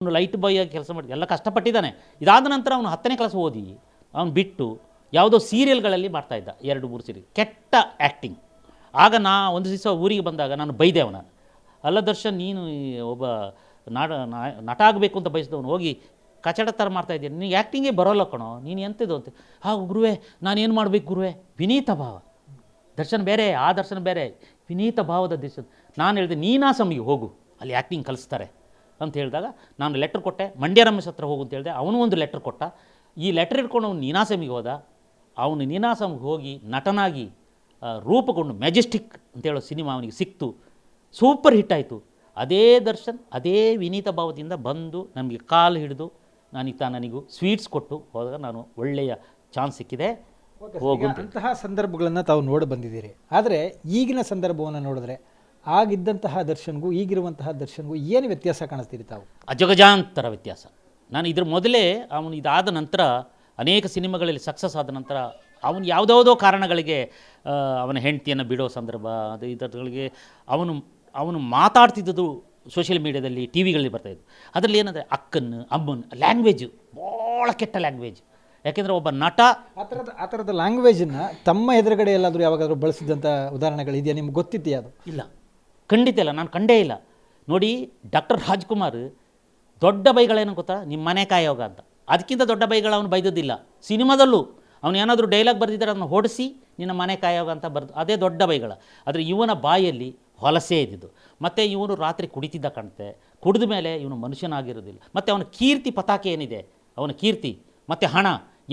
ಅವನು light boy ಆಗಿ ಕೆಲಸ ಮಾಡಿ ಎಲ್ಲ ಕಷ್ಟಪಟ್ಟಿದ್ದಾನೆ. ಇದಾದ ನಂತರ ಅವನು 10ನೇ ಕ್ಲಾಸ್ ಓದಿ ಅವನು ಬಿಟ್ಟು ಯಾವುದೋ ಸೀರಿಯಲ್ಗಳಲ್ಲಿ ಮಾಡ್ತಾಯಿದ್ದ 2-3 ಸೀರಿಯಲ್, ಕೆಟ್ಟ ಆ್ಯಕ್ಟಿಂಗ್. ಆಗ ಒಂದು ದಿವಸ ಊರಿಗೆ ಬಂದಾಗ ನಾನು ಬೈದೆ ಅವನ, ಅಲ್ಲ ದರ್ಶನ್, ನೀನು ಒಬ್ಬ ನಟ ಆಗಬೇಕು ಅಂತ ಬಯಸಿದವನು ಹೋಗಿ ಕಚಡ ಥರ ಮಾಡ್ತಾಯಿದ್ದೀನಿ, ನಿನಗೆ ಆ್ಯಕ್ಟಿಂಗೇ ಬರೋಲ್ಲ ಕಣೋ, ನೀನು ಎಂತಿದ್ದು ಅಂತ. ಗುರುವೇ ನಾನೇನು ಮಾಡಬೇಕು ಗುರುವೇ? ವಿನೀತ ಭಾವ ದರ್ಶನ್ ಬೇರೆ, ಆ ದರ್ಶನ ಬೇರೆ, ವಿನೀತ ಭಾವದ ದರ್ಶನ್. ನಾನು ಹೇಳಿದೆ ನೀನಾಸಮಿಗೆ ಹೋಗು, ಅಲ್ಲಿ ಆ್ಯಕ್ಟಿಂಗ್ ಕಲಿಸ್ತಾರೆ ಅಂತ ಹೇಳಿದಾಗ ನಾನು ಲೆಟ್ರ್ ಕೊಟ್ಟೆ. ಮಂಡ್ಯ ರಮೇಶ್ ಹತ್ರ ಹೋಗು ಅಂತ ಹೇಳಿದೆ, ಅವನು ಒಂದು ಲೆಟ್ರ್ ಕೊಟ್ಟ. ಈ ಲೆಟ್ರ್ ಇಟ್ಕೊಂಡು ಅವನು ನೀನಾಸಮಿಗೆ ಹೋದ. ಅವನು ನೀನಾಸಮಿಗೆ ಹೋಗಿ ನಟನಾಗಿ ರೂಪುಗೊಂಡು ಮೆಜೆಸ್ಟಿಕ್ ಅಂತೇಳೋ ಸಿನಿಮಾ ಅವನಿಗೆ ಸಿಕ್ತು, ಸೂಪರ್ ಹಿಟ್ ಆಯಿತು. ಅದೇ ದರ್ಶನ್ ಅದೇ ವಿನೀತ ಭಾವದಿಂದ ಬಂದು ನಮಗೆ ಕಾಲು ಹಿಡಿದು ನನಗೂ ಸ್ವೀಟ್ಸ್ ಕೊಟ್ಟು ಹೋದಾಗ ನಾನು ಒಳ್ಳೆಯ ಚಾನ್ಸ್ ಸಿಕ್ಕಿದೆ ಹೋಗು. ಅಂತಹ ಸಂದರ್ಭಗಳನ್ನು ತಾವು ನೋಡಿ ಬಂದಿದ್ದೀರಿ. ಆದರೆ ಈಗಿನ ಸಂದರ್ಭವನ್ನು ನೋಡಿದ್ರೆ ಆಗಿದ್ದಂತಹ ದರ್ಶನ್ಗೂ ಈಗಿರುವಂತಹ ದರ್ಶನ್ಗೂ ಏನು ವ್ಯತ್ಯಾಸ ಕಾಣಿಸ್ತೀರಿ ತಾವು? ಅಜಗಜಾಂತರ ವ್ಯತ್ಯಾಸ. ನಾನು ಇದ್ರ ಮೊದಲೇ ಅವನು ಇದಾದ ನಂತರ ಅನೇಕ ಸಿನಿಮಾಗಳಲ್ಲಿ ಸಕ್ಸಸ್ ಆದ ನಂತರ ಅವನು ಯಾವುದಾವುದೋ ಕಾರಣಗಳಿಗೆ ಅವನ ಹೆಂಡತಿಯನ್ನು ಬಿಡೋ ಸಂದರ್ಭ ಅದು ಇದಗಳಿಗೆ ಅವನು ಮಾತಾಡ್ತಿದ್ದದು ಸೋಷಿಯಲ್ ಮೀಡಿಯಾದಲ್ಲಿ ಟಿ ವಿಗಳಲ್ಲಿ ಬರ್ತಾಯಿದ್ದು. ಅದರಲ್ಲಿ ಏನಂದರೆ ಅಕ್ಕನ್ನು ಅಮ್ಮನ ಲ್ಯಾಂಗ್ವೇಜು ಭಾಳ ಕೆಟ್ಟ ಲ್ಯಾಂಗ್ವೇಜ್. ಯಾಕೆಂದರೆ ಒಬ್ಬ ನಟ ಆ ಥರದ ಲ್ಯಾಂಗ್ವೇಜನ್ನು ತಮ್ಮ ಎದುರುಗಡೆ ಎಲ್ಲಾದರೂ ಯಾವಾಗಾದರೂ ಬಳಸಿದಂಥ ಉದಾಹರಣೆಗಳಿದೆಯಾ? ನಿಮ್ಗೆ ಗೊತ್ತಿದೆಯಾ? ಅದು ಇಲ್ಲ, ಖಂಡಿತ ಇಲ್ಲ, ನಾನು ಕಂಡೇ ಇಲ್ಲ. ನೋಡಿ, ಡಾಕ್ಟರ್ ರಾಜ್ಕುಮಾರ್ ದೊಡ್ಡ ಬೈಗಳೇನು ಗೊತ್ತಾ, ನಿಮ್ಮ ಮನೆ ಕಾಯೋಗ ಅಂತ. ಅದಕ್ಕಿಂತ ದೊಡ್ಡ ಬೈಗಳು ಅವನು ಬೈದದ್ದಿಲ್ಲ. ಸಿನಿಮಾದಲ್ಲೂ ಅವನು ಏನಾದರೂ ಡೈಲಾಗ್ ಬರೆದಿದ್ದಾರೆ ಅದನ್ನು ಹೊಡಿಸಿ ನಿನ್ನ ಮನೆ ಕಾಯೋಗ ಅಂತ ಬರೆದು, ಅದೇ ದೊಡ್ಡ ಬೈಗಳ. ಆದರೆ ಇವನ ಬಾಯಲ್ಲಿ ಹೊಲಸೇ ಇದ್ದಿದ್ದು. ಮತ್ತು ಇವನು ರಾತ್ರಿ ಕುಡಿತಿದ್ದ ಕಾಣುತ್ತೆ, ಕುಡಿದ ಮೇಲೆ ಇವನು ಮನುಷ್ಯನಾಗಿರೋದಿಲ್ಲ. ಮತ್ತು ಅವನ ಕೀರ್ತಿ ಪತಾಕೆ ಏನಿದೆ, ಅವನ ಕೀರ್ತಿ ಮತ್ತು ಹಣ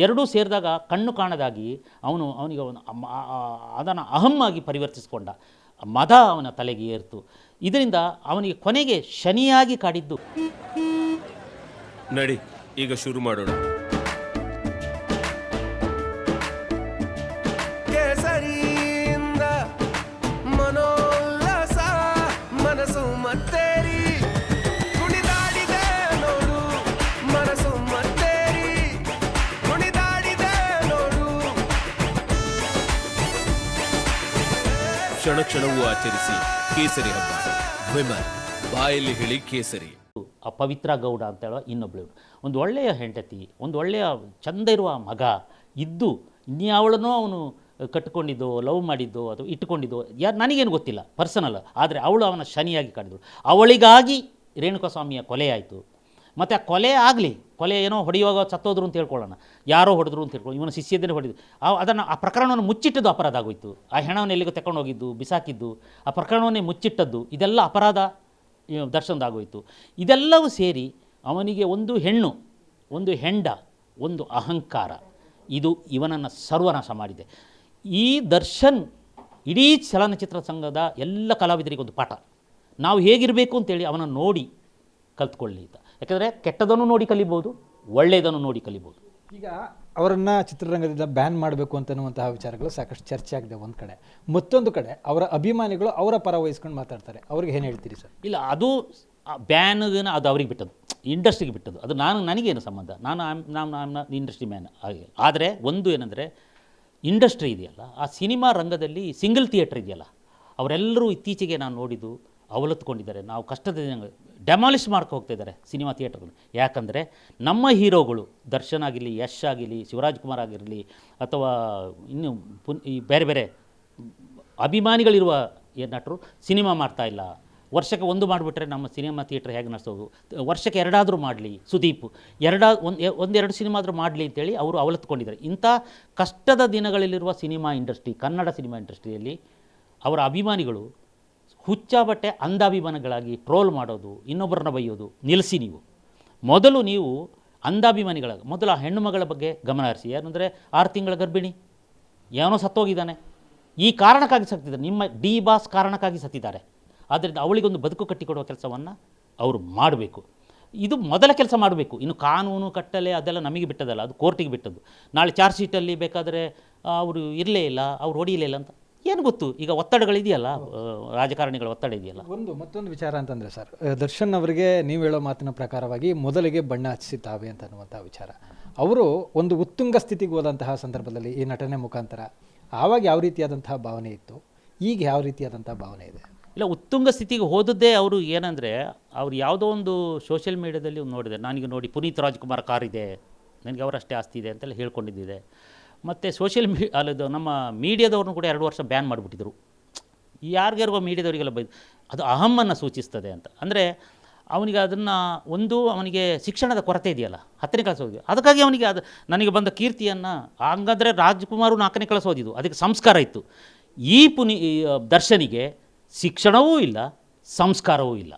ಎರಡೂ ಸೇರಿದಾಗ ಕಣ್ಣು ಕಾಣದಾಗಿ ಅವನಿಗೆ ಅದನ್ನು ಅಹಮ್ಮಾಗಿ ಪರಿವರ್ತಿಸಿಕೊಂಡ. ಮದ ಅವನ ತಲೆಗೆ ಏರ್ತು. ಇದರಿಂದ ಅವನಿಗೆ ಕೊನೆಗೆ ಶನಿಯಾಗಿ ಕಾಡಿದ್ದು. ನಡಿ ಈಗ ಶುರು ಮಾಡೋಣ. ಕೇಸರಿಯಿಂದ ಮನೋಲ್ಲಾಸ ಮನಸ್ಸು ಮತ್ತೇರಿ ಕುಣಿದಾಡಿದೆ ನೋಡು, ಮನಸ್ಸು ಮತ್ತೇರಿ ಕುಣಿದಾಡಿದೆ ನೋಡು. ಕ್ಷಣ ಕ್ಷಣವೂ ಆಚರಿಸಿ ಕೇಸರಿ ಹಬ್ಬ. ವಿಮಲ್ ಬಾಯಲ್ಲಿ ಹೇಳಿ ಕೇಸರಿ. ಪವಿತ್ರ ಗೌಡ ಅಂತ ಹೇಳೋ ಇನ್ನೊಬ್ಳು, ಒಂದು ಒಳ್ಳೆಯ ಹೆಂಡತಿ, ಒಂದು ಒಳ್ಳೆಯ ಚಂದ ಇರುವ ಮಗ ಇದ್ದು ಇನ್ಯಾವಳನ್ನೋ ಅವನು ಕಟ್ಟಿಕೊಂಡಿದ್ದೋ ಲವ್ ಮಾಡಿದ್ದೋ ಅಥವಾ ಇಟ್ಟುಕೊಂಡಿದ್ದೋ ನನಗೇನು ಗೊತ್ತಿಲ್ಲ ಪರ್ಸನಲ್. ಆದರೆ ಅವಳು ಅವನ ಶನಿಯಾಗಿ ಕಾಡಿದಳು. ಅವಳಿಗಾಗಿ ರೇಣುಕಾಸ್ವಾಮಿಯ ಕೊಲೆ ಆಯಿತು. ಮತ್ತು ಆ ಕೊಲೆ ಏನೋ ಹೊಡೆಯುವಾಗ ಸತ್ತೋದ್ರು ಅಂತ ಹೇಳ್ಕೊಳ್ಳೋಣ, ಯಾರೋ ಹೊಡೆದ್ರು ಅಂತ ಹೇಳ್ಕೊಳ್ಳೋಣ, ಇವನ ಶಿಷ್ಯದನ್ನೇ ಹೊಡೆದು ಆ ಪ್ರಕರಣವನ್ನು ಮುಚ್ಚಿಟ್ಟದ್ದು ಅಪರಾಧ ಆಗೋಯಿತು. ಆ ಹೆಣವನ್ನು ಎಲ್ಲಿಗೂ ತಗೊಂಡು ಹೋಗಿದ್ದು, ಬಿಸಾಕಿದ್ದು, ಆ ಪ್ರಕರಣವನ್ನೇ ಮುಚ್ಚಿಟ್ಟದ್ದು, ಇದೆಲ್ಲ ಅಪರಾಧ ದರ್ಶನದಾಗೋಯಿತು. ಇದೆಲ್ಲವೂ ಸೇರಿ ಅವನಿಗೆ ಒಂದು ಹೆಣ್ಣು, ಒಂದು ಹೆಂಡ, ಒಂದು ಅಹಂಕಾರ, ಇದು ಇವನನ್ನು ಸರ್ವನಾಶ ಮಾಡಿದೆ. ಈ ದರ್ಶನ್ ಇಡೀ ಚಲನಚಿತ್ರ ಸಂಘದ ಎಲ್ಲ ಕಲಾವಿದರಿಗೊಂದು ಪಾಠ. ನಾವು ಹೇಗಿರಬೇಕು ಅಂತೇಳಿ ಅವನನ್ನು ನೋಡಿ ಕಲ್ತ್ಕೊಳ್ಳಿ ಅಂತ. ಯಾಕೆಂದರೆ ಕೆಟ್ಟದನ್ನು ನೋಡಿ ಕಲಿಬೋದು, ಒಳ್ಳೆಯದನ್ನು ನೋಡಿ ಕಲಿಬೋದು. ಈಗ ಅವರನ್ನು ಚಿತ್ರರಂಗದಿಂದ ಬ್ಯಾನ್ ಮಾಡಬೇಕು ಅಂತನ್ನುವಂತಹ ವಿಚಾರಗಳು ಸಾಕಷ್ಟು ಚರ್ಚೆ ಆಗಿದೆ ಒಂದು ಕಡೆ. ಮತ್ತೊಂದು ಕಡೆ ಅವರ ಅಭಿಮಾನಿಗಳು ಅವರ ಪರ ವಹಿಸ್ಕೊಂಡು ಮಾತಾಡ್ತಾರೆ. ಅವ್ರಿಗೆ ಏನು ಹೇಳ್ತೀರಿ ಸರ್? ಇಲ್ಲ, ಅದು ಬ್ಯಾನ್ಗನ ಅದು ಅವ್ರಿಗೆ ಬಿಟ್ಟದ್ದು, ಇಂಡಸ್ಟ್ರಿಗೆ ಬಿಟ್ಟದ್ದು. ಅದು ನನಗೇನು ಸಂಬಂಧ? ನಾನು ಇಂಡಸ್ಟ್ರಿ ಮ್ಯಾನ್ ಹಾಗೆ. ಆದರೆ ಒಂದು ಏನಂದರೆ, ಇಂಡಸ್ಟ್ರಿ ಇದೆಯಲ್ಲ, ಆ ಸಿನಿಮಾ ರಂಗದಲ್ಲಿ ಸಿಂಗಲ್ ಥಿಯೇಟ್ರ್ ಇದೆಯಲ್ಲ, ಅವರೆಲ್ಲರೂ ಇತ್ತೀಚೆಗೆ ನಾನು ನೋಡಿದ್ದು ಅವಲತ್ಕೊಂಡಿದ್ದಾರೆ. ನಾವು ಕಷ್ಟದ ಡೆಮಾಲಿಷ್ ಮಾಡ್ಕೊ ಹೋಗ್ತಾಯಿದ್ದಾರೆ ಸಿನಿಮಾ ಥಿಯೇಟ್ರ್ಗಳು. ಯಾಕಂದರೆ ನಮ್ಮ ಹೀರೋಗಳು ದರ್ಶನ್ ಆಗಿರಲಿ, ಯಶ್ ಆಗಿರಲಿ, ಶಿವರಾಜ್ ಕುಮಾರ್ ಆಗಿರಲಿ, ಅಥವಾ ಇನ್ನು ಈ ಬೇರೆ ಬೇರೆ ಅಭಿಮಾನಿಗಳಿರುವ ನಟರು ಸಿನಿಮಾ ಮಾಡ್ತಾಯಿಲ್ಲ. ವರ್ಷಕ್ಕೆ ಒಂದು ಮಾಡಿಬಿಟ್ರೆ ನಮ್ಮ ಸಿನಿಮಾ ಥಿಯೇಟ್ರ್ ಹೇಗೆ ನಡೆಸೋದು? ವರ್ಷಕ್ಕೆ ಎರಡಾದರೂ ಮಾಡಲಿ, ಸುದೀಪ್ ಒಂದೆರಡು ಸಿನಿಮಾ ಆದರೂ ಮಾಡಲಿ ಅಂತೇಳಿ ಅವರು ಅವಲತ್ಕೊಂಡಿದ್ದಾರೆ. ಇಂಥ ಕಷ್ಟದ ದಿನಗಳಲ್ಲಿರುವ ಸಿನಿಮಾ ಇಂಡಸ್ಟ್ರಿ, ಕನ್ನಡ ಸಿನಿಮಾ ಇಂಡಸ್ಟ್ರಿಯಲ್ಲಿ ಅವರ ಅಭಿಮಾನಿಗಳು ಹುಚ್ಚಾಬಟ್ಟೆ ಅಂಧಾಭಿಮಾನಿಗಳಾಗಿ ಟ್ರೋಲ್ ಮಾಡೋದು, ಇನ್ನೊಬ್ಬರನ್ನ ಬೈಯೋದು ನಿಲ್ಲಿಸಿ. ಮೊದಲು ನೀವು ಮೊದಲು ಆ ಹೆಣ್ಣು ಮಗಳ ಬಗ್ಗೆ ಗಮನ ಹರಿಸಿ. ಏನಂದರೆ 6 ತಿಂಗಳ ಗರ್ಭಿಣಿ, ಏನೋ ಸತ್ತೋಗಿದ್ದಾನೆ, ಈ ಕಾರಣಕ್ಕಾಗಿ ಸತ್ತಿದ್ದಾರೆ, ನಿಮ್ಮ ಡಿ ಬಾಸ್ ಕಾರಣಕ್ಕಾಗಿ ಸತ್ತಿದ್ದಾರೆ. ಆದ್ದರಿಂದ ಅವಳಿಗೊಂದು ಬದುಕು ಕಟ್ಟಿಕೊಡುವ ಕೆಲಸವನ್ನು ಅವರು ಮಾಡಬೇಕು. ಇದು ಮೊದಲ ಕೆಲಸ ಮಾಡಬೇಕು. ಇನ್ನು ಕಾನೂನು ಕಟ್ಟಲೆ ಅದೆಲ್ಲ ನಮಗೆ ಬಿಟ್ಟದಲ್ಲ, ಅದು ಕೋರ್ಟಿಗೆ ಬಿಟ್ಟದ್ದು. ನಾಳೆ ಚಾರ್ಜ್ ಶೀಟಲ್ಲಿ ಬೇಕಾದರೆ ಅವರು ಇರಲೇ ಇಲ್ಲ, ಅವ್ರು ಹೊಡಿಯಲೇ ಇಲ್ಲ ಅಂತ ಏನು ಗೊತ್ತು? ಈಗ ಒತ್ತಡಗಳಿದೆಯಲ್ಲ, ರಾಜಕಾರಣಿಗಳ ಒತ್ತಡ ಇದೆಯಲ್ಲ. ಮತ್ತೊಂದು ವಿಚಾರ ಅಂತಂದರೆ ಸರ್, ದರ್ಶನ್ ಅವರಿಗೆ ನೀವು ಹೇಳೋ ಮಾತಿನ ಪ್ರಕಾರವಾಗಿ ಮೊದಲಿಗೆ ಬಣ್ಣ ಹಚ್ಚಿತಾವೆ ಅಂತನ್ನುವಂಥ ವಿಚಾರ. ಅವರು ಒಂದು ಉತ್ತುಂಗ ಸ್ಥಿತಿಗೆ ಹೋದಂತಹ ಸಂದರ್ಭದಲ್ಲಿ ಈ ನಟನೆ ಮುಖಾಂತರ ಆವಾಗ ಯಾವ ರೀತಿಯಾದಂತಹ ಭಾವನೆ ಇತ್ತು, ಈಗ ಯಾವ ರೀತಿಯಾದಂಥ ಭಾವನೆ ಇದೆ? ಇಲ್ಲ ಉತ್ತುಂಗ ಸ್ಥಿತಿಗೆ ಹೋದದ್ದೇ ಅವರು ಏನಂದರೆ ಅವ್ರು ಯಾವುದೋ ಒಂದು ಸೋಷಿಯಲ್ ಮೀಡ್ಯಾದಲ್ಲಿ ನೋಡಿದೆ, ನನಗೆ ನೋಡಿ ಪುನೀತ್ ರಾಜ್ಕುಮಾರ್ ಕಾರ್ ಇದೆ, ನನಗೆ ಅವರಷ್ಟೇ ಆಸ್ತಿ ಇದೆ ಅಂತೆಲ್ಲ ಹೇಳ್ಕೊಂಡಿದ್ದಿದೆ. ಮತ್ತು ಸೋಷಿಯಲ್ ಅಲ್ಲದು ನಮ್ಮ ಮೀಡಿಯಾದವ್ರನ್ನೂ ಕೂಡ 2 ವರ್ಷ ಬ್ಯಾನ್ ಮಾಡಿಬಿಟ್ಟಿದ್ರು. ಯಾರಿಗಾರಿಗೋ ಮೀಡಿಯಾದವರಿಗೆಲ್ಲ ಅದು ಅಹಮ್ಮನ್ನು ಸೂಚಿಸ್ತದೆ ಅಂತ. ಅಂದರೆ ಅವನಿಗೆ ಅದನ್ನು ಅವನಿಗೆ ಶಿಕ್ಷಣದ ಕೊರತೆ ಇದೆಯಲ್ಲ, 10ನೇ ಕ್ಲಾಸ್ ಓದಿದ್ದು, ಅದಕ್ಕಾಗಿ ಅವನಿಗೆ ಅದು ನನಗೆ ಬಂದ ಕೀರ್ತಿಯನ್ನು, ಹಂಗಂದರೆ ರಾಜ್ಕುಮಾರು 4ನೇ ಕ್ಲಾಸ್ ಓದಿದ್ದು, ಅದಕ್ಕೆ ಸಂಸ್ಕಾರ ಇತ್ತು. ಈ ದರ್ಶನಿಗೆ ಶಿಕ್ಷಣವೂ ಇಲ್ಲ, ಸಂಸ್ಕಾರವೂ ಇಲ್ಲ.